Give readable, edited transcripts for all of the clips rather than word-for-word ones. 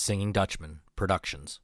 Singing Dutchman Productions.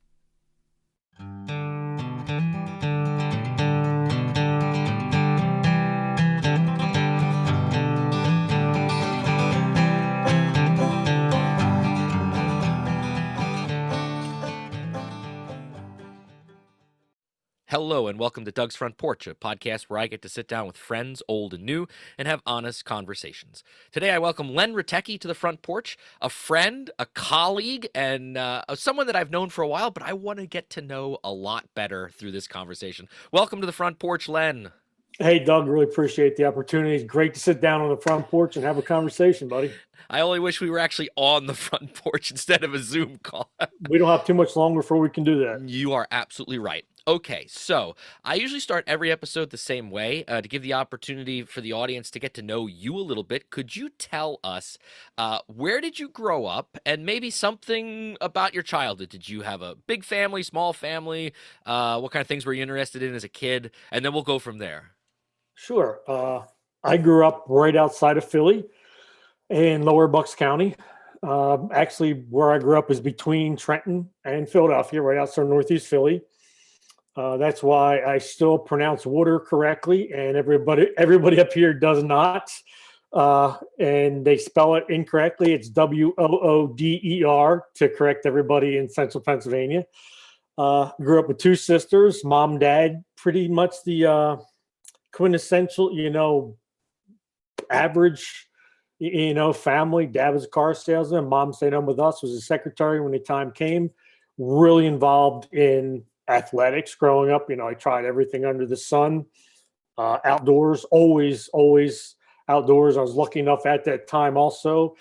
Hello and welcome to Doug's Front Porch, a podcast where I get to sit down with friends, old and new, and have honest conversations. Today I welcome Len Rutecki to the front porch, a friend, a colleague, and someone that I've known for a while, but I want to get to know a lot better through this conversation. Welcome to the front porch, Len. Hey, Doug, really appreciate the opportunity. It's great to sit down on the front porch and have a conversation, buddy. I only wish we were actually on the front porch instead of a Zoom call. We don't have too much longer before we can do that. You are absolutely right. Okay, so I usually start every episode the same way to give the opportunity for the audience to get to know you a little bit. Could you tell us where did you grow up and maybe something about your childhood? Did you have a big family, small family? What kind of things were you interested in as a kid? And then we'll go from there. Sure. I grew up right outside of Philly in Lower Bucks County. Actually, where I grew up is between Trenton and Philadelphia, right outside Northeast Philly. That's why I still pronounce water correctly, and everybody up here does not. And they spell it incorrectly. It's Wooder to correct everybody in central Pennsylvania. Grew up with two sisters, mom, dad, pretty much the quintessential, average, family. Dad was a car salesman. Mom stayed home with us, was a secretary when the time came. Really involved in athletics growing up. I tried everything under the sun. Outdoors, always outdoors. I was lucky enough at that time also.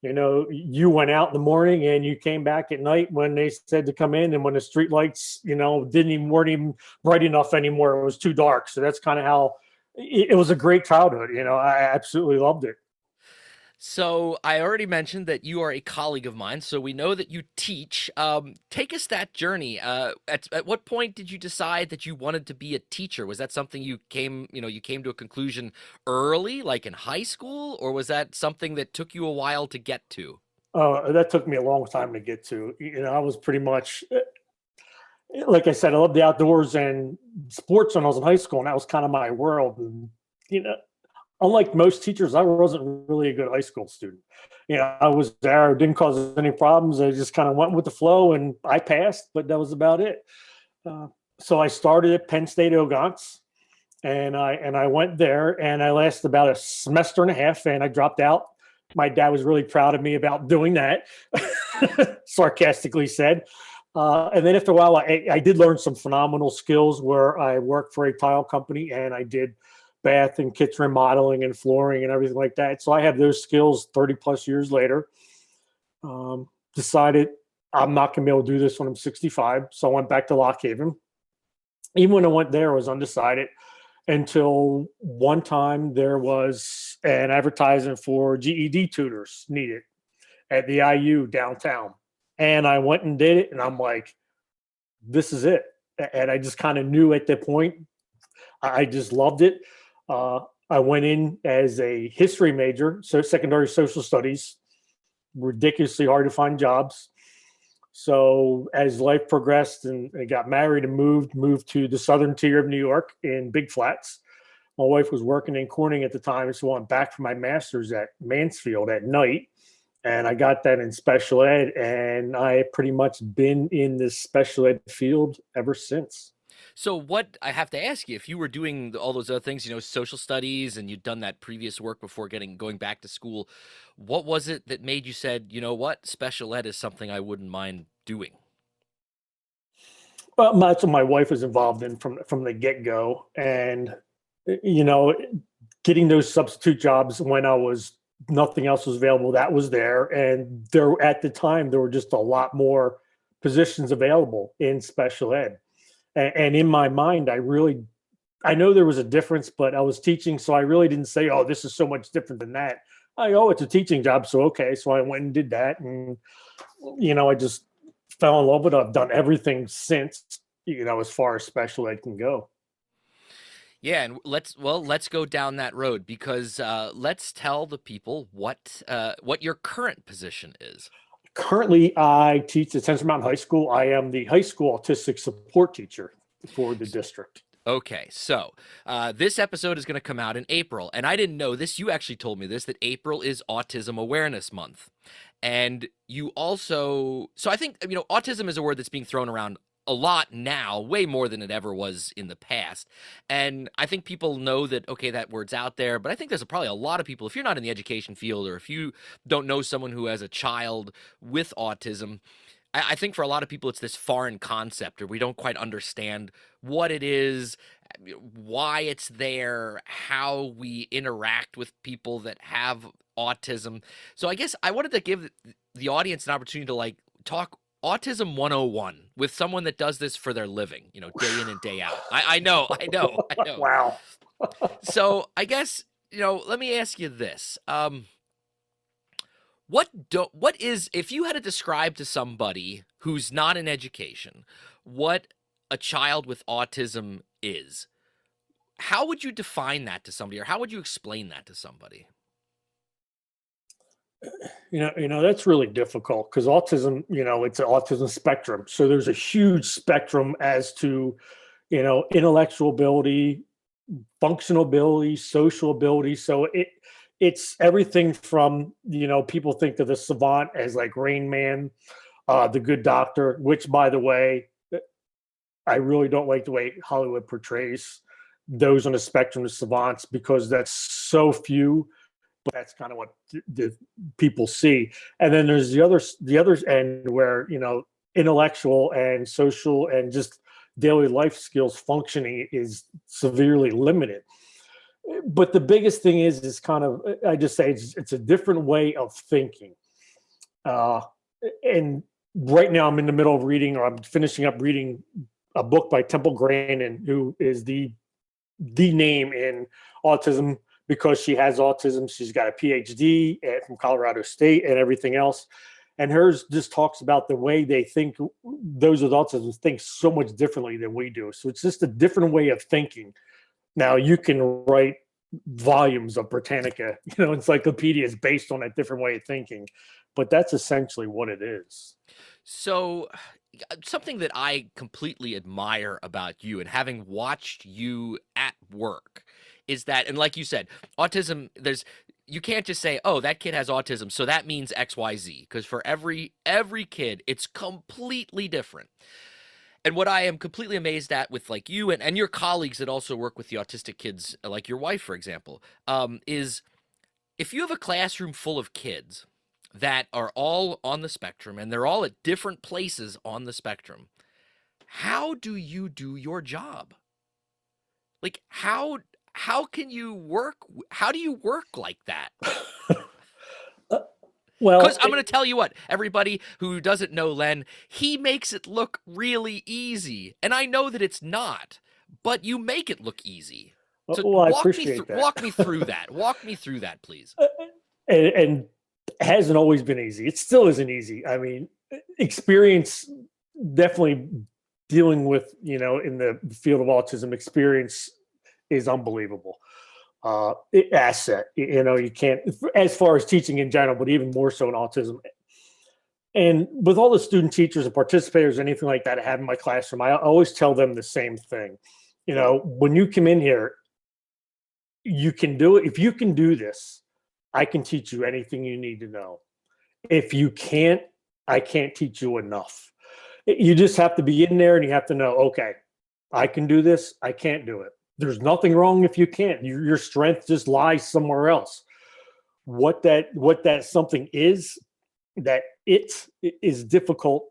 You went out in the morning and you came back at night when they said to come in, and when the street lights, weren't even bright enough anymore. It was too dark. So that's kind of how it was a great childhood. I absolutely loved it. So I already mentioned that you are a colleague of mine, so we know that you teach. Take us that journey. At what point did you decide that you wanted to be a teacher? Was that something you came to a conclusion early, like in high school, or was that something that took you a while to get to? That took me a long time to get to. I was pretty much, like I said, I loved the outdoors and sports when I was in high school, and that was kind of my world. And, unlike most teachers, I wasn't really a good high school student. I was there, didn't cause any problems. I just kind of went with the flow, and I passed, but that was about it. So I started at Penn State Ogons, and I went there, and I lasted about a semester and a half, and I dropped out. My dad was really proud of me about doing that, sarcastically said. And then after a while, I did learn some phenomenal skills where I worked for a tile company, and I did bath and kitchen remodeling and flooring and everything like that. So I have those skills 30 plus years later. Decided I'm not going to be able to do this when I'm 65. So I went back to Lock Haven. Even when I went there, I was undecided until one time there was an advertisement for GED tutors needed at the IU downtown. And I went and did it. And I'm like, this is it. And I just kind of knew at that point, I just loved it. I went in as a history major, so secondary social studies, ridiculously hard to find jobs. So as life progressed and I got married and moved to the southern tier of New York in Big Flats. My wife was working in Corning at the time, so I went back for my master's at Mansfield at night. And I got that in special ed, and I pretty much been in this special ed field ever since. So what I have to ask you, if you were doing all those other things, social studies, and you'd done that previous work before going back to school, what was it that made you said, what, special ed is something I wouldn't mind doing? Well, that's what my wife was involved in from the get-go. And, getting those substitute jobs when nothing else was available, that was there. And at the time, there were just a lot more positions available in special ed. And in my mind, I know there was a difference, but I was teaching, so I really didn't say, oh, this is so much different than that. It's a teaching job, so okay. So I went and did that, and, I just fell in love with it. I've done everything since, as far as special ed can go. Yeah, and let's go down that road because let's tell the people what your current position is. Currently, I teach at Central Mountain High School. I am the high school autistic support teacher for the district. Okay, so this episode is going to come out in April, and I didn't know this. You actually told me this, that April is Autism Awareness Month. And you also, so I think, autism is a word that's being thrown around a lot now, way more than it ever was in the past. And I think people know that, okay, that word's out there, but I think there's probably a lot of people, if you're not in the education field or if you don't know someone who has a child with autism, I think for a lot of people, it's this foreign concept, or we don't quite understand what it is, why it's there, how we interact with people that have autism. So I guess I wanted to give the audience an opportunity to like talk Autism 101 with someone that does this for their living, day in and day out. I know, I know, I know. Wow. So I guess, let me ask you this. What is, if you had to describe to somebody who's not in education what a child with autism is, how would you define that to somebody, or how would you explain that to somebody? That's really difficult because autism, it's an autism spectrum. So there's a huge spectrum as to, intellectual ability, functional ability, social ability. So it's everything from, people think of the savant as like Rain Man, the good doctor, which by the way, I really don't like the way Hollywood portrays those on the spectrum of savants because that's so few, but that's kind of what the people see. And then there's the other end where, intellectual and social and just daily life skills functioning is severely limited. But the biggest thing is kind of, I just say it's a different way of thinking. And right now I'm in the middle of reading, or I'm finishing up reading a book by Temple Grandin, who is the name in autism because she has autism. She's got a PhD from Colorado State and everything else. And hers just talks about the way they think, those with autism think so much differently than we do. So it's just a different way of thinking. Now you can write volumes of Britannica, encyclopedias based on a different way of thinking, but that's essentially what it is. So something that I completely admire about you, and having watched you at work, is that, and like you said, autism, you can't just say, oh, that kid has autism, so that means XYZ, because for every kid, it's completely different. And what I am completely amazed at with like you and your colleagues that also work with the autistic kids, like your wife, for example, is if you have a classroom full of kids that are all on the spectrum and they're all at different places on the spectrum, how do you do your job? Like how can you work? How do you work like that? Well, because I'm going to tell you what, everybody who doesn't know Len, he makes it look really easy. And I know that it's not, but you make it look easy. So I appreciate that. Walk me through that. Walk me through that, please. And it hasn't always been easy. It still isn't easy. I mean, experience, definitely dealing with, in the field of autism, experience is unbelievable. Asset, you can't, as far as teaching in general, but even more so in autism. And with all the student teachers and participators, anything like that I have in my classroom, I always tell them the same thing. When you come in here, you can do it. If you can do this, I can teach you anything you need to know. If you can't, I can't teach you enough. You just have to be in there and you have to know, okay, I can do this. I can't do it. There's nothing wrong if you can't. Your strength just lies somewhere else. What that something is, that it is difficult.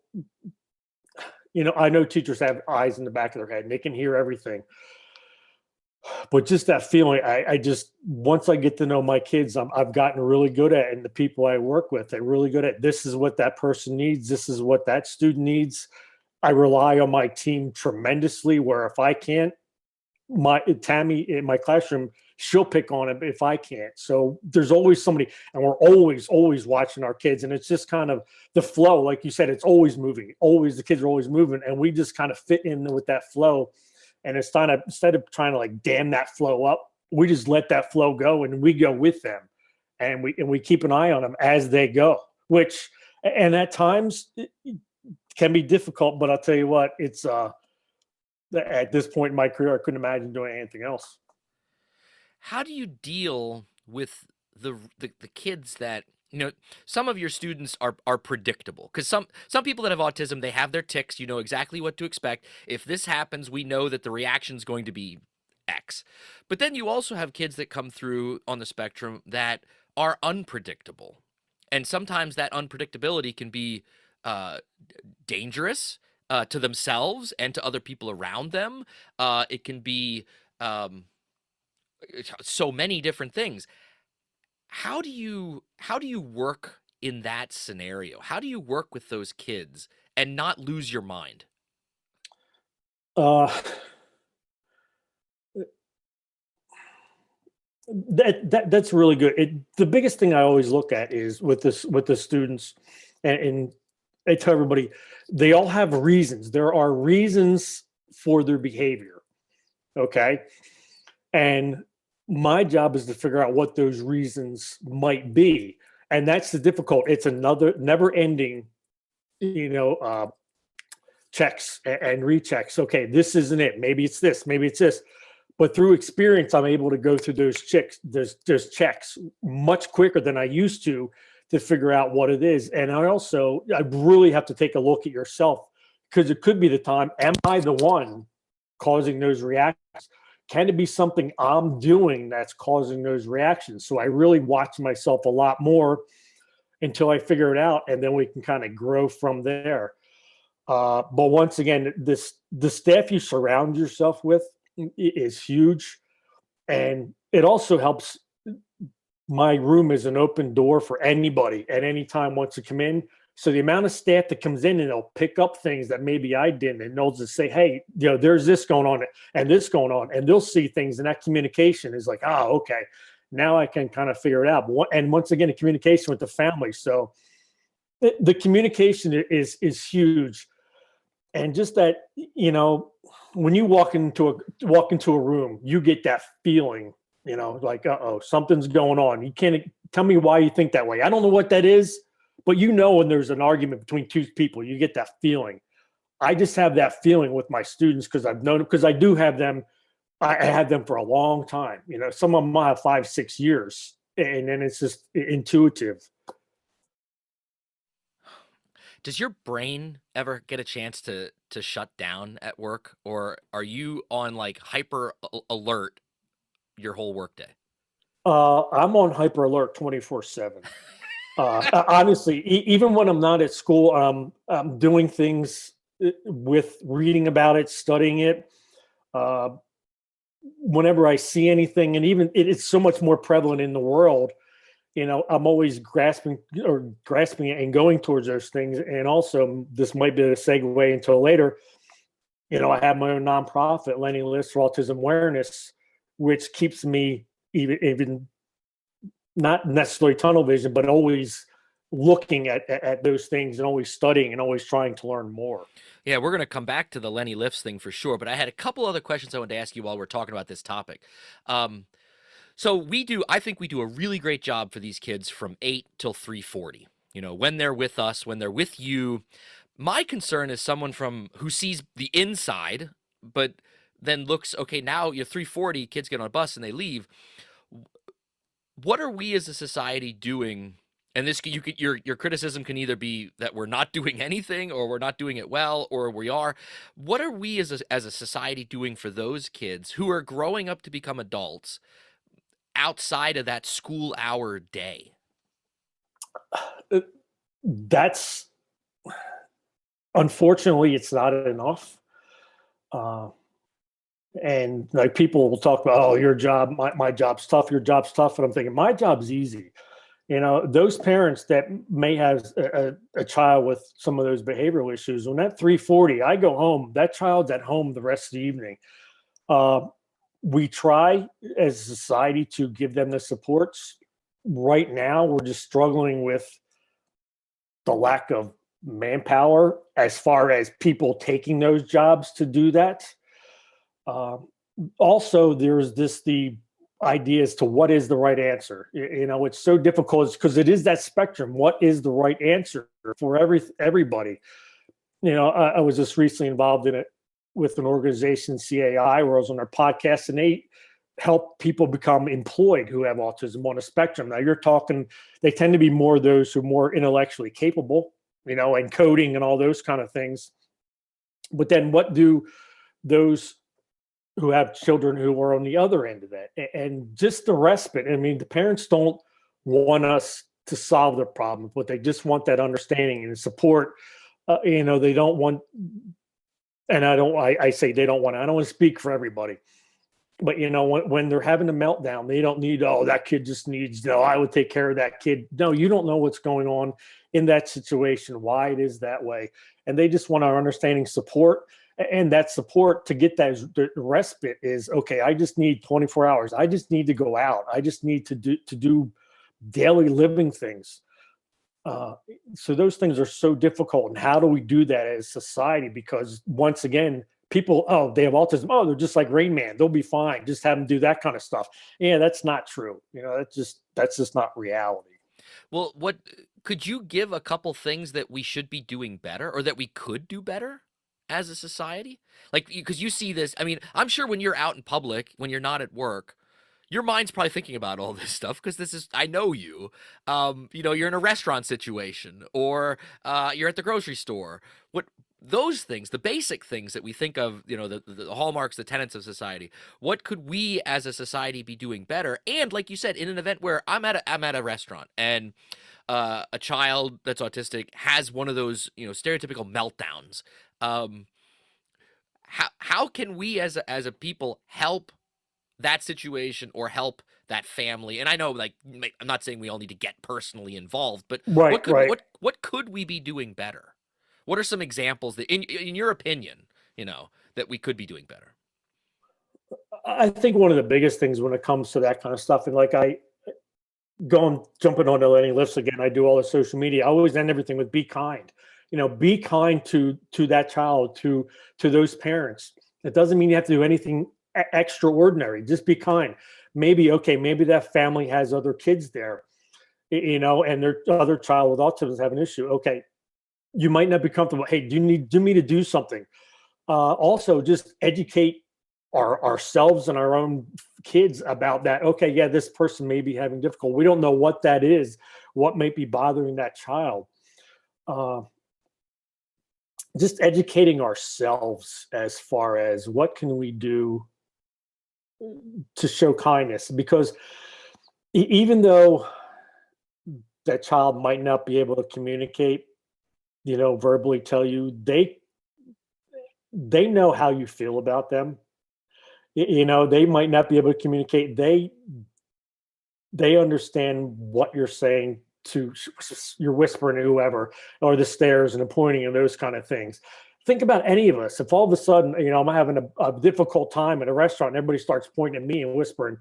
I know teachers have eyes in the back of their head and they can hear everything. But just that feeling, I just, once I get to know my kids, I've gotten really good at it, and the people I work with, they're really good at, this is what that person needs. This is what that student needs. I rely on my team tremendously, where if I can't, Tammy in my classroom, she'll pick on it if I can't. So there's always somebody, and we're always watching our kids. And it's just kind of the flow. Like you said, it's always moving. Always, the kids are always moving. And we just kind of fit in with that flow. And it's kind of, instead of trying to like dam that flow up, we just let that flow go and we go with them. And we keep an eye on them as they go, which And at times it can be difficult, but I'll tell you what, it's at this point in my career, I couldn't imagine doing anything else. How do you deal with the kids that, you know, some of your students are predictable, because some people that have autism, they have their tics, you know exactly what to expect. If this happens, we know that the reaction is going to be X. But then you also have kids that come through on the spectrum that are unpredictable, and sometimes that unpredictability can be uh, dangerous to themselves and to other people around them. It can be um, so many different things. How do you work in that scenario? How do you work with those kids and not lose your mind? Uh, that's really good. The biggest thing I always look at is with the students, and I tell everybody they all have reasons. There are reasons for their behavior. Okay, and my job is to figure out what those reasons might be, and that's the difficult. It's another never ending, you know, checks and rechecks. Okay, this isn't it. Maybe it's this. Maybe it's this. But through experience, I'm able to go through those checks much quicker than I used to figure out what it is. And I really have to take a look at yourself, because it could be the time. Am I the one causing those reactions? Can it be something I'm doing that's causing those reactions? So I really watch myself a lot more until I figure it out, and then we can kind of grow from there. But once again, the staff you surround yourself with is huge, and it also helps. My room is an open door for anybody at any time wants to come in. So the amount of staff that comes in and they'll pick up things that maybe I didn't, and they'll just say, "Hey, you know, there's this going on and this going on," and they'll see things, and that communication is like, "Oh, okay, now I can kind of figure it out." And once again, the communication with the family. So the communication is huge, and just that, you know, when you walk into a room, you get that feeling, you know, like, uh-oh, something's going on. You can't tell me why you think that way. I don't know what that is, but you know, when there's an argument between two people, you get that feeling. I just have that feeling with my students because I've known, because I do have them. I had them for a long time. You know, some of them I have 5, 6 years, and then it's just intuitive. Does your brain ever get a chance to shut down at work, or are you on like hyper alert your whole workday? I'm on hyper alert 24/7. Honestly, even when I'm not at school, I'm doing things with reading about it, studying it. Uh, Whenever I see anything, and even it's so much more prevalent in the world, you know, I'm always grasping it and going towards those things. And also, this might be a segue until later. You know, I have my own nonprofit, Len Rutecki for Autism Awareness, which keeps me even not necessarily tunnel vision, but always looking at those things and always studying and always trying to learn more. Yeah, we're going to come back to the Lenny Lifts thing for sure, but I had a couple other questions I wanted to ask you while we're talking about this topic. Um, I think we do a really great job for these kids from 8 till 3:40. You know, when they're with us, when they're with you. My concern is someone from who sees the inside, but then looks, okay, now you're 3:40, kids get on a bus and they leave. What are we as a society doing? And this you could your criticism can either be that we're not doing anything, or we're not doing it well, or we are. What are we as a society doing for those kids who are growing up to become adults outside of that school hour day? Uh, That's unfortunately, it's not enough. Uh, and like people will talk about, oh, your job, my job's tough, your job's tough. And I'm thinking, my job's easy. You know, those parents that may have a child with some of those behavioral issues, when at 3:40, I go home, that child's at home the rest of the evening. Uh, we try as a society to give them the supports. Right now, we're just struggling with the lack of manpower as far as people taking those jobs to do that. Uh, Also, there's this the idea as to what is the right answer. It's so difficult because it is that spectrum. What is the right answer for everybody? I was just recently involved in it with an organization, CAI, where I was on their podcast, and they help people become employed who have autism on a spectrum. Now you're talking, they tend to be more those who are more intellectually capable, and coding and all those kind of things. But then what do those who have children who are on the other end of that? And just the respite. I mean, the parents don't want us to solve their problems, but they just want that understanding and support. They don't want, and I say they don't want, I don't want to speak for everybody, but when they're having a meltdown, they don't need, oh, that kid just needs, I would take care of that kid. No, you don't know what's going on in that situation, why it is that way. And they just want our understanding, support. And that support to get that the respite is, okay, I just need 24 hours. I just need to go out. I just need to do daily living things. So those things are so difficult. And how do we do that as society? Because once again, people, oh, they have autism. Oh, they're just like Rain Man. They'll be fine. Just have them do that kind of stuff. Yeah, that's not true. That's just not reality. Well, what could you give a couple things that we should be doing better, or that we could do better as a society? Like, because you see this, I mean, I'm sure when you're out in public, when you're not at work, your mind's probably thinking about all this stuff, because this is, I know you. You're in a restaurant situation, or you're at the grocery store. What those things, the basic things that we think of, the hallmarks, the tenets of society. What could we as a society be doing better? And like you said, in an event where I'm at a restaurant, and a child that's autistic has one of those, stereotypical meltdowns. How can we as a people help that situation, or help that family? And I know, like, I'm not saying we all need to get personally involved, but Right, right. what could we be doing better? What are some examples that, in your opinion, that we could be doing better? I think one of the biggest things when it comes to that kind of stuff, and like jumping on the Lenny lifts again, I do all the social media. I always end everything with be kind. Be kind to that child, to those parents. It doesn't mean you have to do anything extraordinary. Just be kind. Maybe that family has other kids there, and their other child with autism have an issue. Okay, you might not be comfortable. Hey, do you need me to do something? Also, just educate ourselves and our own kids about that. Okay, yeah, this person may be having difficulty. We don't know what that is, what might be bothering that child. Just educating ourselves as far as what can we do to show kindness, because even though that child might not be able to communicate, verbally tell you, they know how you feel about them. They might not be able to communicate. They understand what you're saying, to you're whispering to whoever, or the stares and the pointing and those kind of things. Think about any of us. If all of a sudden, I'm having a difficult time at a restaurant and everybody starts pointing at me and whispering,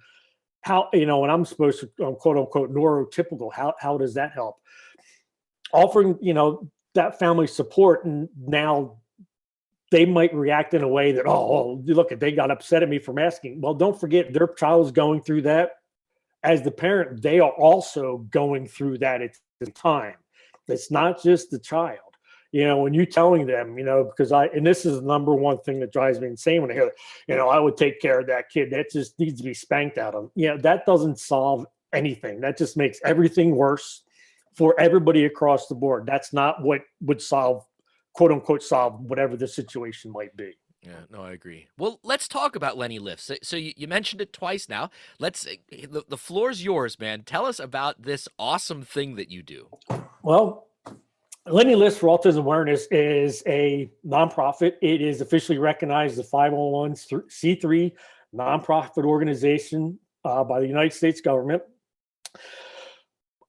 how, and I'm supposed to, quote unquote, neurotypical, how does that help? Offering, that family support, and now they might react in a way that, oh, look, they got upset at me from asking. Well, don't forget, their child is going through that. As the parent, they are also going through that at the time. It's not just the child. When you're telling them, because and this is the number one thing that drives me insane when I hear, I would take care of that kid. That just needs to be spanked out of. That doesn't solve anything. That just makes everything worse for everybody across the board. That's not what would solve, quote unquote, solve whatever the situation might be. Yeah, no, I agree. Well, let's talk about Lenny Lifts. So you mentioned it twice now. The floor's yours, man. Tell us about this awesome thing that you do. Well, Lenny Lifts for Autism Awareness is a nonprofit. It is officially recognized as a 501c3 nonprofit organization by the United States government.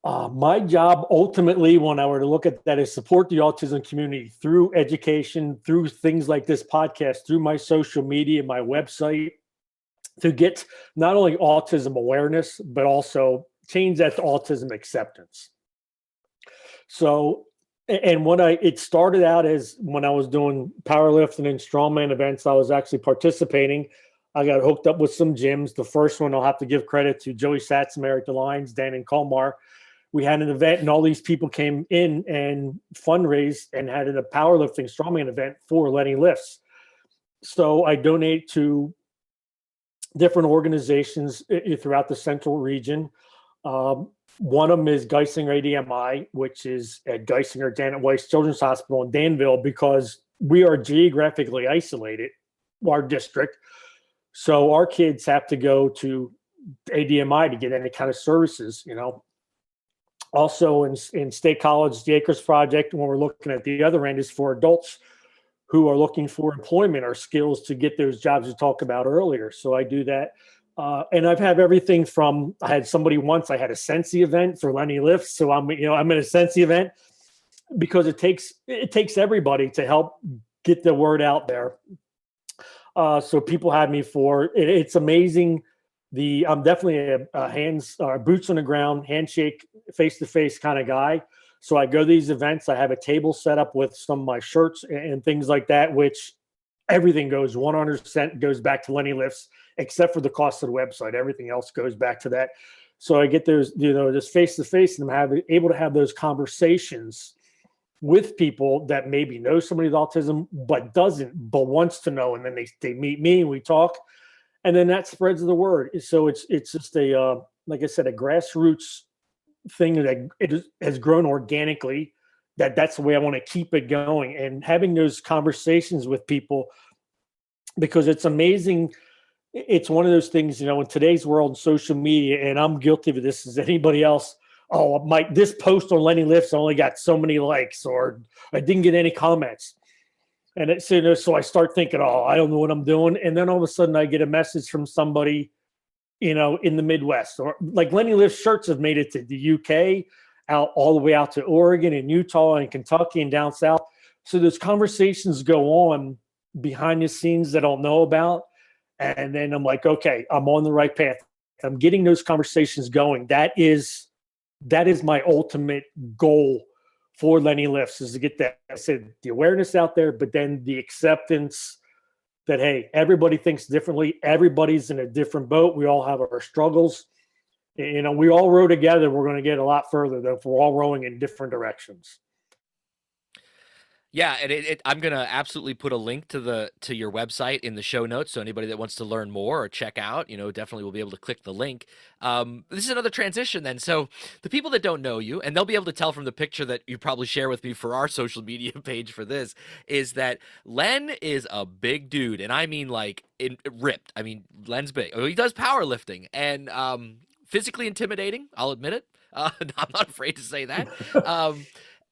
My job ultimately, when I were to look at that, is support the autism community through education, through things like this podcast, through my social media, my website, to get not only autism awareness, but also change that to autism acceptance. So, and it started out as when I was doing powerlifting and strongman events, I was actually participating I got hooked up with some gyms. The first one, I'll have to give credit to Joey Satzmer at the Lions, Dan and Colmar. We had an event, and all these people came in and fundraised and had a powerlifting strongman event for Lenny Lifts. So I donate to different organizations throughout the central region. One of them is Geisinger ADMI, which is at Geisinger Janet Weiss Children's Hospital in Danville, because we are geographically isolated, our district. So our kids have to go to ADMI to get any kind of services, you know. Also in State College, the Acres Project, when we're looking at the other end, is for adults who are looking for employment or skills to get those jobs we talked about earlier. So I do that. And I've had everything from, I had somebody once, I had a Sensi event for Lenny Lifts. So I'm in a Sensi event because it takes everybody to help get the word out there. So people have me for it. It's amazing. I'm definitely a hands, boots on the ground, handshake, face to face kind of guy. So I go to these events. I have a table set up with some of my shirts and things like that, which everything goes 100% goes back to Lenny Lifts, except for the cost of the website. Everything else goes back to that. So I get those, just face to face, and I'm able to have those conversations with people that maybe know somebody with autism, but wants to know. And then they meet me and we talk, and then that spreads the word. So it's just like I said, a grassroots thing that it has grown organically. That's the way I want to keep it going, and having those conversations with people, because it's amazing. It's one of those things, in today's world, social media, and I'm guilty of this as anybody else. Oh, this post on Lenny Lifts only got so many likes, or I didn't get any comments. And so I start thinking, oh, I don't know what I'm doing. And then all of a sudden I get a message from somebody, in the Midwest, or like Lenny Lifts shirts have made it to the UK, out all the way out to Oregon and Utah and Kentucky and down south. So those conversations go on behind the scenes that I don't know about. And then I'm like, okay, I'm on the right path. I'm getting those conversations going. That is my ultimate goal for Lenny Lifts, is to get that, I said, the awareness out there, but then the acceptance that, hey, everybody thinks differently. Everybody's in a different boat. We all have our struggles. We all row together. We're going to get a lot further, though, if we're all rowing in different directions. Yeah, and I'm gonna absolutely put a link to your website in the show notes, so anybody that wants to learn more or check out, definitely will be able to click the link. This is another transition then. So the people that don't know you, and they'll be able to tell from the picture that you probably share with me for our social media page for this, is that Len is a big dude, and I mean like ripped. I mean, Len's big. He does powerlifting and physically intimidating. I'll admit it. I'm not afraid to say that.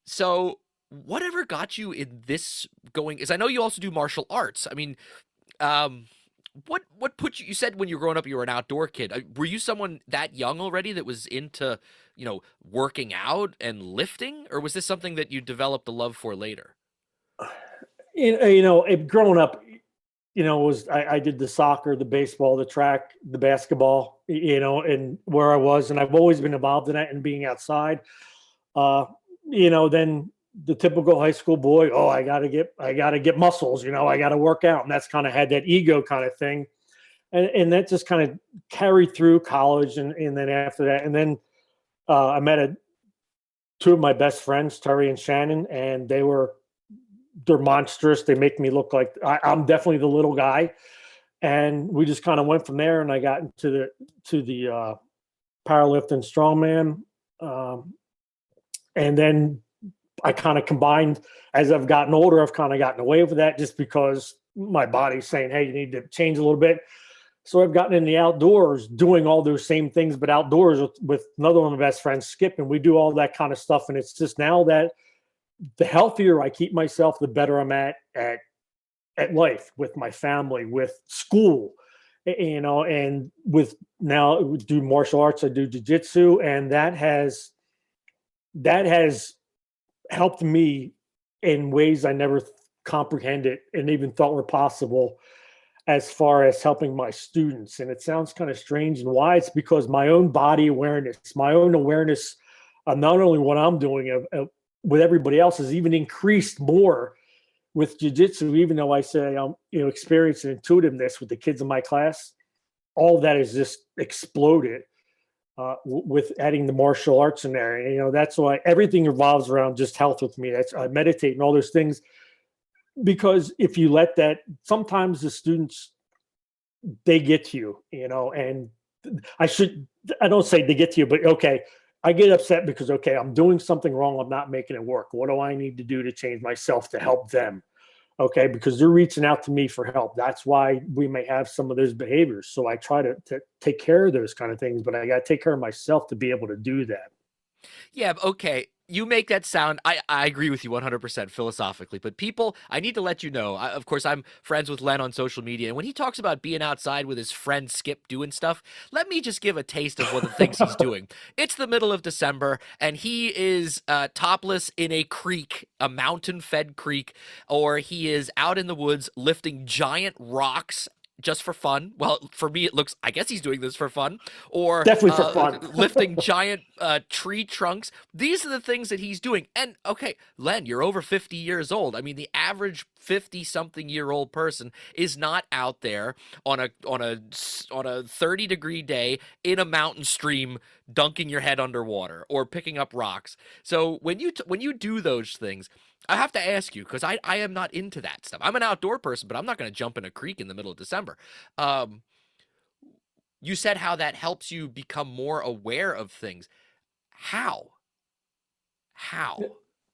So whatever got you in this going is, I know you also do martial arts. I mean, what put you said when you were growing up, you were an outdoor kid. Were you someone that young already that was into, working out and lifting, or was this something that you developed a love for later? Growing up, I did the soccer, the baseball, the track, the basketball, and where I was, and I've always been involved in that and being outside. Then the typical high school boy, oh, I gotta get muscles, I gotta work out. And that's kind of had that ego kind of thing. And that just kind of carried through college. And then after that, and then I met two of my best friends, Terry and Shannon, and they're monstrous. They make me look like I'm definitely the little guy. And we just kind of went from there, and I got into the powerlifting strongman. And then I kind of combined, as I've gotten older, I've kind of gotten away with that just because my body's saying, hey, you need to change a little bit. So I've gotten in the outdoors doing all those same things, but outdoors with another one of my best friends, Skip, and we do all that kind of stuff. And it's just now that the healthier I keep myself, the better I'm at life, with my family, with school, and with now we do martial arts, I do jiu-jitsu, and that has helped me in ways I never comprehended and even thought were possible, as far as helping my students. And it sounds kind of strange, and why? It's because my own body awareness, my own awareness of not only what I'm doing with everybody else has even increased more with jujitsu, even though I say I'm, experiencing intuitiveness with the kids in my class, all of that has just exploded with adding the martial arts in there. And, that's why everything revolves around just health with me. That's I meditate and all those things, because if you let that, sometimes the students, they get to you, and I don't say they get to you, but okay, I get upset because, okay, I'm doing something wrong. I'm not making it work. What do I need to do to change myself to help them? Okay, because they're reaching out to me for help. That's why we may have some of those behaviors. So I try to take care of those kind of things, but I got to take care of myself to be able to do that. Yeah, okay. You make that sound. I agree with you 100% philosophically, but people, I need to let you know. Of course, I'm friends with Len on social media, and when he talks about being outside with his friend Skip doing stuff, let me just give a taste of one of the things he's doing. It's the middle of December, and he is topless in a creek, a mountain-fed creek, or he is out in the woods lifting giant rocks just for fun. Well, for me, it looks, I guess he's doing this for fun, or Definitely for fun. lifting giant tree trunks. These are the things that he's doing. And okay, Len, you're over 50 years old. I mean, the average 50-something-year-old person is not out there on a 30-degree day in a mountain stream dunking your head underwater or picking up rocks. So when you do those things, I have to ask you, because I am not into that stuff. I'm an outdoor person, but I'm not going to jump in a creek in the middle of December. Um, you said how that helps you become more aware of things. How? How?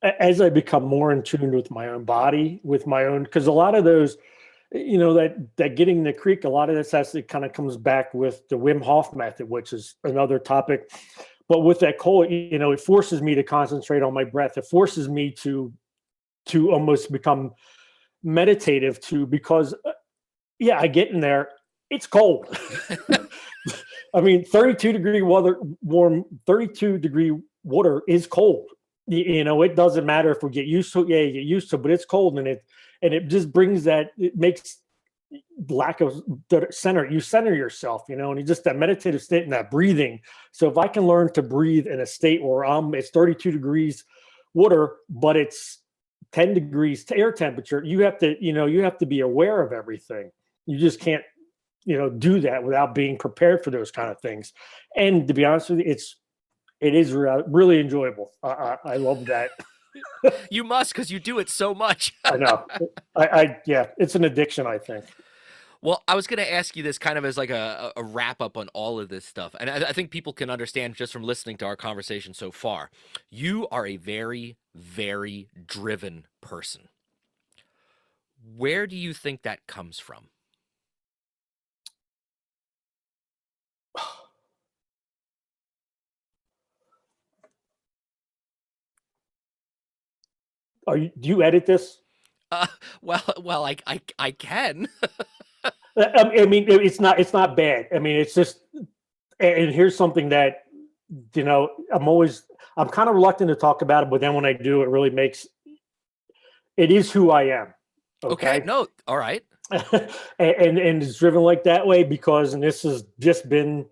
As I become more in tune with my own body, with my own, because a lot of those, that getting in the creek, a lot of this actually kind of comes back with the Wim Hof method, which is another topic. But with that cold, it forces me to concentrate on my breath. It forces me to almost become meditative too, because yeah, I get in there, it's cold. I mean, 32-degree weather, warm, 32-degree water is cold. It doesn't matter if we get used to it. Yeah, you get used to it, but it's cold, and it just brings that. It makes lack of the center. You center yourself, and you just that meditative state and that breathing. So if I can learn to breathe in a state where it's 32 degrees water, but it's 10 degrees to air temperature, you have to be aware of everything. You just can't do that without being prepared for those kind of things. And to be honest with you, it is really enjoyable. I love that. You must, because you do it so much. I know. Yeah, it's an addiction, I think. Well, I was going to ask you this kind of as like a wrap up on all of this stuff. And I think people can understand just from listening to our conversation so far. You are a very, very driven person. Where do you think that comes from? Do you edit this? Uh, I can. I mean, it's not bad. I mean, it's just, and here's something that, I'm kind of reluctant to talk about it, but then when I do, it is who I am. Okay, Okay. no, all right. and it's driven like that way because, and this has just been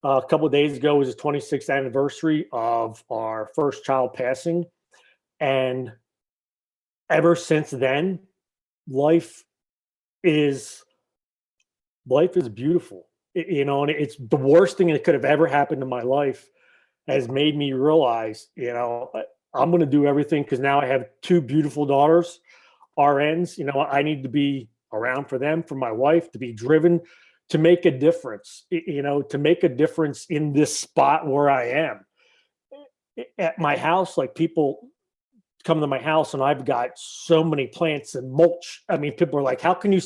a couple of days ago, was the 26th anniversary of our first child passing. And ever since then, life is beautiful, and it's the worst thing that could have ever happened in my life has made me realize, I'm going to do everything because now I have two beautiful daughters, RNs. I need to be around for them, for my wife, to be driven, to make a difference, to make a difference in this spot where I am at my house. Like, people come to my house and I've got so many plants and mulch. I mean, people are like, how can you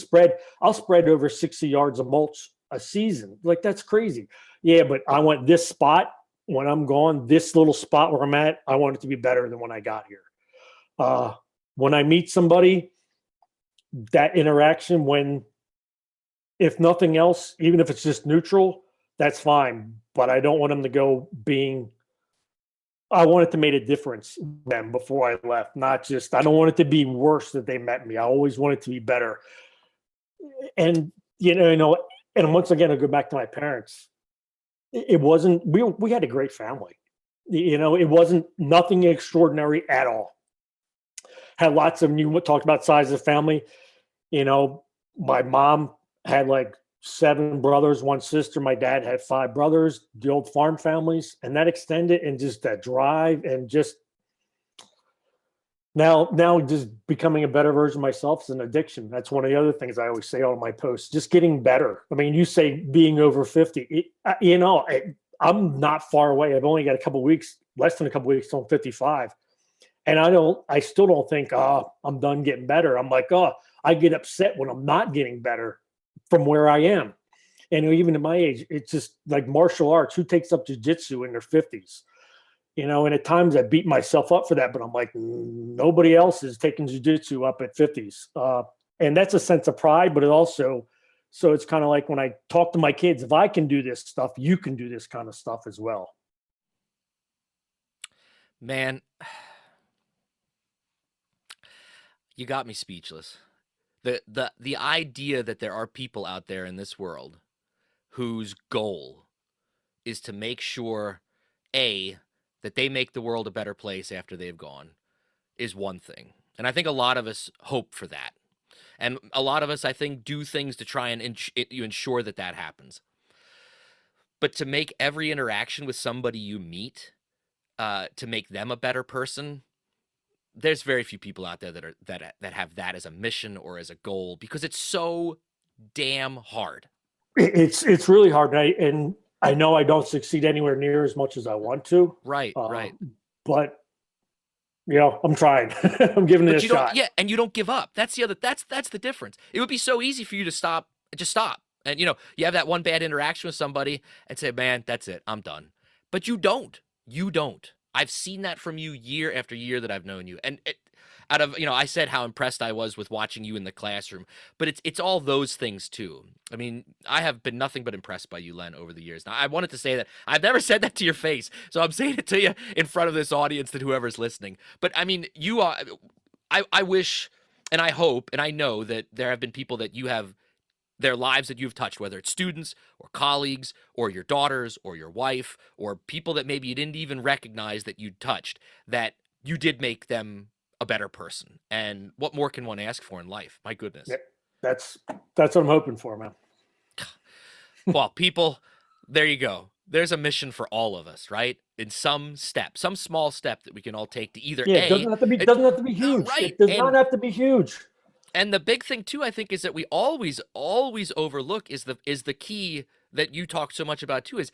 I'll spread over 60 yards of mulch a season. Like, that's crazy. Yeah, but I want this spot when I'm gone, this little spot where I'm at, I want it to be better than when I got here. When I meet somebody, that interaction, if nothing else, even if it's just neutral, that's fine. But I don't want them to go I want it to make a difference them before I left. Not just, I don't want it to be worse that they met me. I always want it to be better. And, and once again, I go back to my parents. It wasn't, we had a great family. It wasn't nothing extraordinary at all. Had lots of new, talked about size of family. You know, my mom had like 7 brothers, 1 sister. My dad had 5 brothers, the old farm families, and that extended, and just that drive, and just now just becoming a better version of myself is an addiction. That's one of the other things I always say on my posts, just getting better. I mean, you say being over 50, I'm not far away. I've only got a couple weeks, less than a couple weeks till I'm 55. And I still don't think, oh, I'm done getting better. I'm like, oh, I get upset when I'm not getting better from where I am. And even at my age, it's just like martial arts. Who takes up jujitsu in their 50s? And at times I beat myself up for that, but I'm like, nobody else is taking jujitsu up at 50s. And that's a sense of pride, but it also, so it's kind of like when I talk to my kids, if I can do this stuff, you can do this kind of stuff as well. Man, you got me speechless. The idea that there are people out there in this world whose goal is to make sure, A, that they make the world a better place after they've gone, is one thing. And I think a lot of us hope for that. And a lot of us, I think, do things to try and ensure that that happens. But to make every interaction with somebody you meet, to make them a better person, there's very few people out there that have that as a mission or as a goal, because it's so damn hard. It's really hard, and I know I don't succeed anywhere near as much as I want to. Right. But I'm trying. I'm giving it a shot. Yeah, and you don't give up. That's the difference. It would be so easy for you to stop. And you have that one bad interaction with somebody and say, man, that's it, I'm done. But you don't. I've seen that from you year after year that I've known you. And I said how impressed I was with watching you in the classroom, but it's all those things too. I mean, I have been nothing but impressed by you, Len, over the years. Now, I wanted to say that. I've never said that to your face, so I'm saying it to you in front of this audience, that whoever's listening. But I mean, you are, I wish, and I hope, and I know that there have been people that you have, their lives that you've touched, whether it's students or colleagues or your daughters or your wife or people that maybe you didn't even recognize that you touched, that you did make them a better person. And what more can one ask for in life? My goodness. Yeah, that's what I'm hoping for, man. Well, people, there you go. There's a mission for all of us, right? In some small step that we can all take to either it doesn't have to be huge. Right. It does not have to be huge. And the big thing too, I think, is that we always overlook is the key that you talk so much about too, is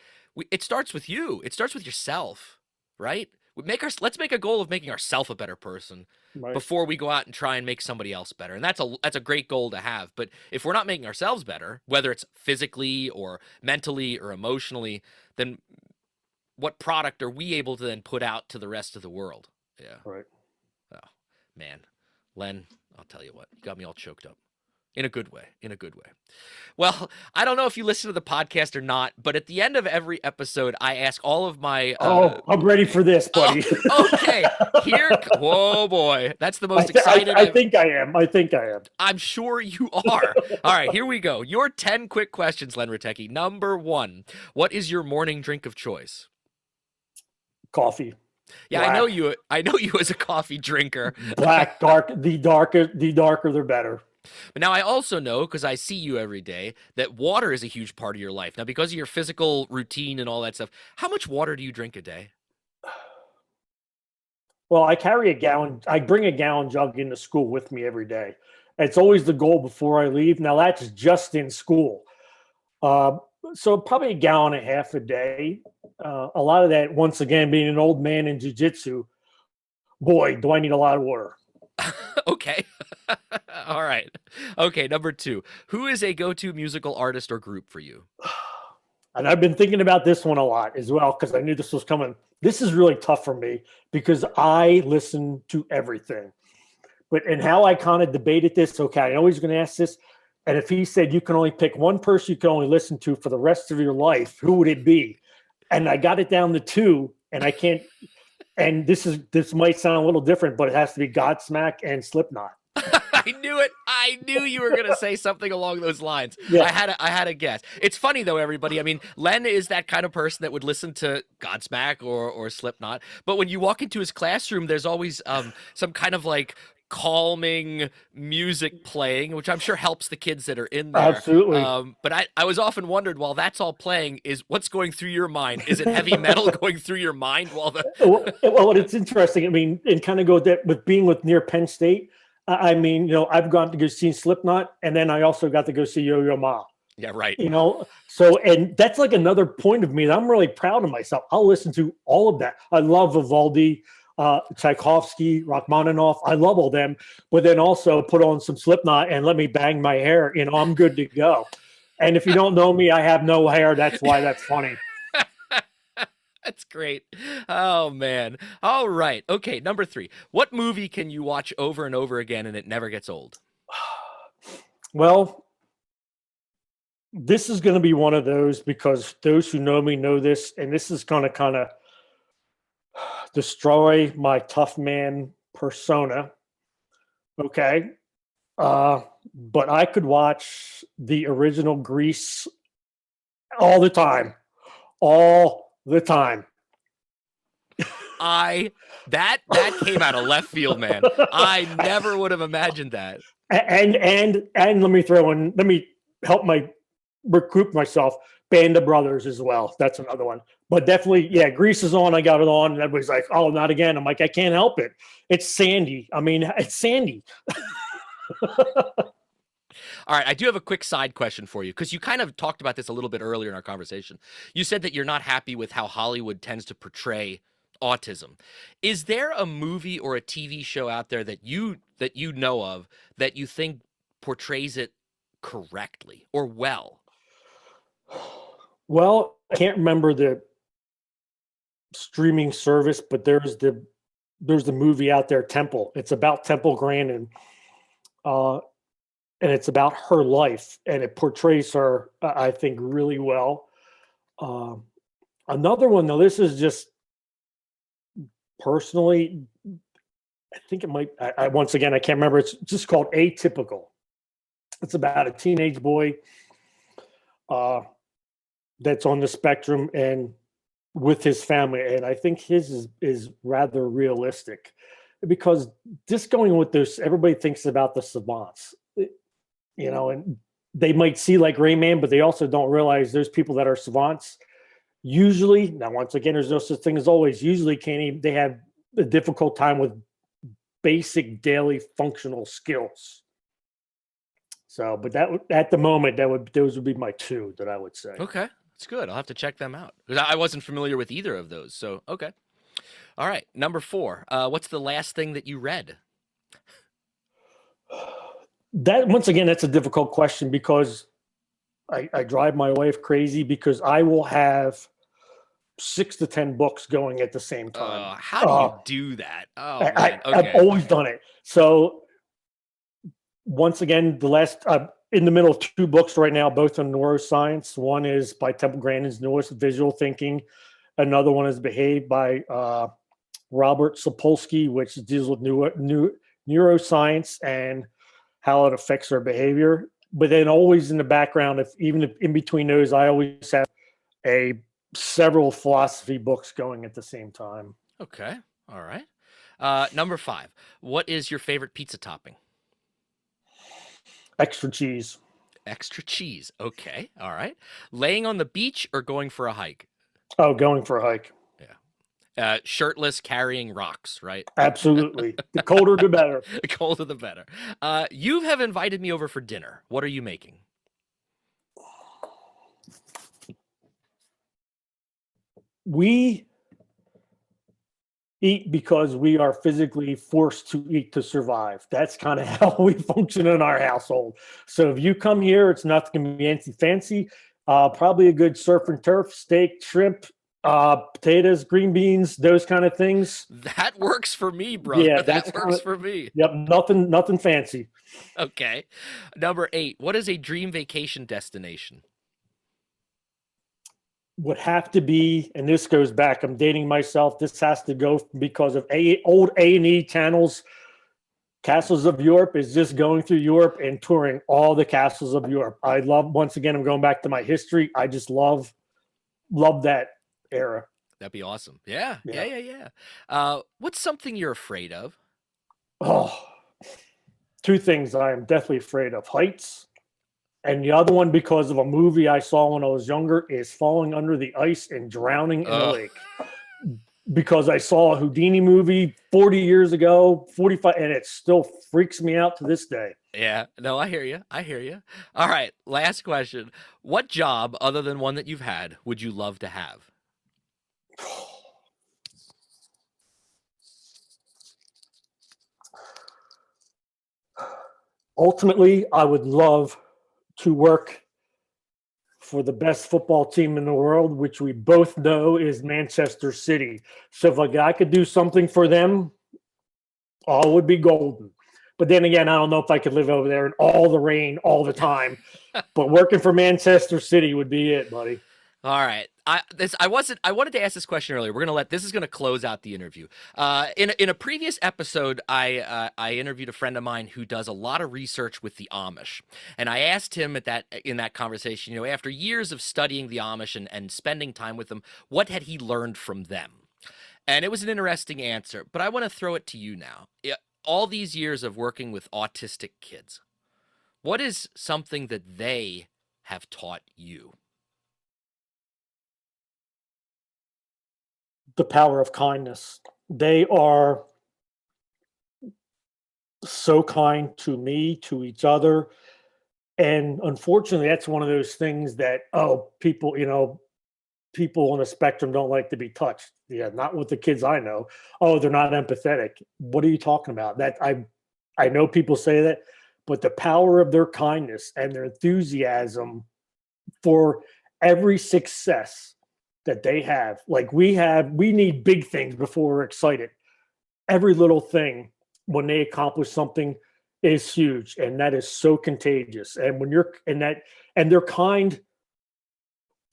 it starts with you. It starts with yourself, right? Let's make a goal of making ourselves a better person, right, before we go out and try and make somebody else better. And that's a great goal to have. But if we're not making ourselves better, whether it's physically or mentally or emotionally, then what product are we able to then put out to the rest of the world? Yeah. Right. Oh, man. Len, I'll tell you what, you got me all choked up. In a good way. Well, I don't know if you listen to the podcast or not, but at the end of every episode, I ask all of my... I'm ready for this, buddy. Okay. Whoa, boy. That's the most excited... I think I am. I'm sure you are. All right, here we go. Your 10 quick questions, Len Rutecki. Number 1, what is your morning drink of choice? Coffee. Yeah, black. I know you as a coffee drinker. Black, dark, the darker the better. But now I also know, because I see you every day, that water is a huge part of your life. Now, because of your physical routine and all that stuff, how much water do you drink a day? Well, I carry a gallon. I bring a gallon jug into school with me every day. It's always the goal before I leave. Now, that's just in school. So probably a gallon and a half a day. A lot of that, once again, being an old man in jiu-jitsu, boy, do I need a lot of water. Okay. All right. Okay, number 2. Who is a go-to musical artist or group for you? And I've been thinking about this one a lot as well, because I knew this was coming. This is really tough for me because I listen to everything. And how I kind of debated this, okay, I know he's going to ask this. And if he said you can only pick one person you can only listen to for the rest of your life, who would it be? And I got it down to 2, and I can't. And this might sound a little different, but it has to be Godsmack and Slipknot. I knew it. I knew you were gonna say something along those lines. Yeah, I had a guess. It's funny though, everybody. I mean, Len is that kind of person that would listen to Godsmack or Slipknot, but when you walk into his classroom, there's always some kind of like calming music playing, which I'm sure helps the kids that are in there. absolutely. But I was often wondered while that's all playing, is what's going through your mind? Is it heavy metal going through your mind while the Well, it's interesting. I mean, and kind of go that with being with near Penn State. I mean, I've gone to go see Slipknot, and then I also got to go see Yo Yo Ma. Yeah, right. So and that's like another point of me that I'm really proud of myself. I'll listen to all of that. I love Vivaldi, Tchaikovsky, Rachmaninoff. I love all them, but then also put on some Slipknot and let me bang my hair. I'm good to go. And if you don't know me, I have no hair. That's why that's funny. That's great. Oh man. All right. Okay, number 3. What movie can you watch over and over again and it never gets old? Well, this is going to be one of those because those who know me know this, and this is going to kind of destroy my tough man persona. Okay. But I could watch the original Grease all the time. All the time. That came out of left field, man. I never would have imagined that. And let me help my recruit myself. Band of Brothers as well. That's another one. But definitely, yeah, Grease is on. I got it on. And everybody's like, oh, not again. I'm like, I can't help it. It's Sandy. I mean, it's Sandy. All right, I do have a quick side question for you because you kind of talked about this a little bit earlier in our conversation. You said that you're not happy with how Hollywood tends to portray autism. Is there a movie or a TV show out there that you know of that you think portrays it correctly or well? Well, I can't remember the streaming service, but there's the movie out there, Temple. It's about Temple Grandin, and it's about her life, and it portrays her, I think, really well. Um, Another one, though, this is just personally, I think it might. Once again, I can't remember. It's just called Atypical. It's about a teenage boy that's on the spectrum and with his family, and I think his is rather realistic because just going with this, everybody thinks about the savants, and they might see like Rayman, but they also don't realize there's people that are savants. Usually, now once again, there's no such thing as always. Usually, can't even, they have a difficult time with basic daily functional skills. So, but that at the moment, those would be my two that I would say. Okay, that's good. I'll have to check them out because I wasn't familiar with either of those. So, okay. All right, number 4. What's the last thing that you read? That once again, that's a difficult question because I drive my wife crazy because I will have 6 to 10 books going at the same time. How do you do that? Oh man, I've okay. always done it. So once again, I'm in the middle of 2 books right now, both on neuroscience. One is by Temple Grandin's newest, Visual Thinking. Another one is Behave by Robert Sapolsky, which deals with neuroscience and how it affects our behavior. But then always in the background, even if in between those, I always have several philosophy books going at the same time. Okay. All right. Number 5. What is your favorite pizza topping? Extra cheese. Extra cheese. Okay. All right. Laying on the beach or going for a hike? Oh, going for a hike. Yeah. Shirtless, carrying rocks, right? Absolutely. The colder, the better. The colder, the better. You have invited me over for dinner. What are you making? We eat because we are physically forced to eat to survive. That's kind of how we function in our household. So if you come here, it's not going to be anything fancy. Probably a good surf and turf, steak, shrimp, potatoes, green beans, those kind of things. That works for me, brother. Yeah, that works for me. Yep, nothing fancy. Okay. Number 8. What is a dream vacation destination? Would have to be, and this goes back, I'm dating myself. This has to go because of old A&E channels. Castles of Europe is just going through Europe and touring all the castles of Europe. I love, once again, I'm going back to my history. I just love that era. That'd be awesome. Yeah, yeah, Yeah. yeah, yeah. What's something you're afraid of? Oh, two things I am deathly afraid of: heights, and the other one, because of a movie I saw when I was younger, is falling under the ice and drowning in a Oh, lake. Because I saw a Houdini movie 40 years ago, 45, and it still freaks me out to this day. yeah. No, I hear you. I hear you. All right. Last question. What job, other than one that you've had, would you love to have? Ultimately, I would love to work for the best football team in the world, which we both know is Manchester City. So if I could do something for them, all would be golden. But then again, I don't know if I could live over there in all the rain all the time. But working for Manchester City would be it, buddy. All right. I wanted to ask this question earlier. This is gonna close out the interview. In a previous episode, I interviewed a friend of mine who does a lot of research with the Amish, and I asked him in that conversation, after years of studying the Amish and spending time with them, what had he learned from them? And it was an interesting answer. But I want to throw it to you now. All these years of working with autistic kids, what is something that they have taught you? The power of kindness. They are so kind to me, to each other. And unfortunately, that's one of those things that, people on the spectrum don't like to be touched. Yeah, not with the kids I know. Oh, they're not empathetic. What are you talking about? That I know people say that, but the power of their kindness and their enthusiasm for every success that they have. Like we need big things before we're excited. Every little thing when they accomplish something is huge, and that is so contagious. And when you're in that, and they're kind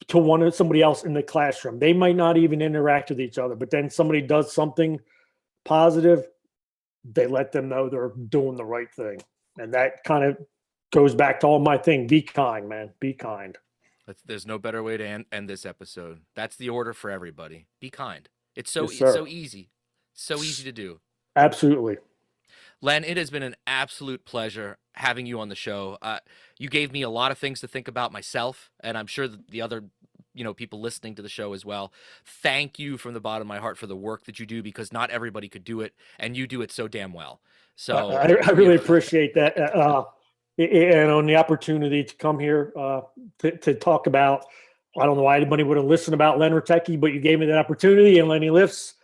to somebody else in the classroom, they might not even interact with each other, but then somebody does something positive, they let them know they're doing the right thing. And that kind of goes back to all my thing: be kind, man, be kind. There's no better way to end this episode. That's the order for everybody. Be kind. Yes, It's sir. so easy. So easy to do. Absolutely. Len, it has been an absolute pleasure having you on the show. You gave me a lot of things to think about myself, and I'm sure that the other people listening to the show as well. Thank you from the bottom of my heart for the work that you do, because not everybody could do it, and you do it so damn well. So I really appreciate that. And on the opportunity to come here to talk about, I don't know why anybody would have listened about Len Rutecki, but you gave me that opportunity, and Lenny Lifts.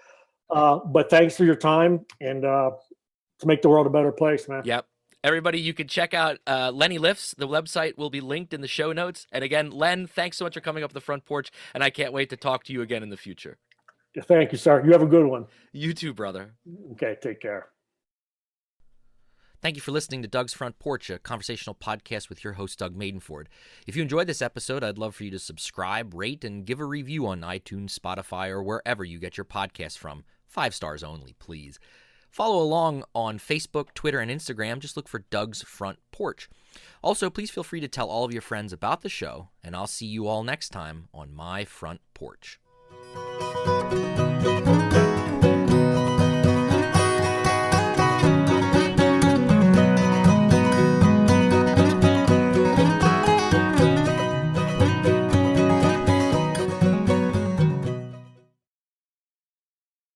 But thanks for your time, and to make the world a better place, man. Yep. Everybody, you can check out Lenny Lifts. The website will be linked in the show notes. And again, Len, thanks so much for coming up the front porch, and I can't wait to talk to you again in the future. Thank you, sir. You have a good one. You too, brother. Okay, take care. Thank you for listening to Doug's Front Porch, a conversational podcast with your host, Doug Maidenford. If you enjoyed this episode, I'd love for you to subscribe, rate, and give a review on iTunes, Spotify, or wherever you get your podcasts from. 5 stars only, please. Follow along on Facebook, Twitter, and Instagram. Just look for Doug's Front Porch. Also, please feel free to tell all of your friends about the show, and I'll see you all next time on my front porch.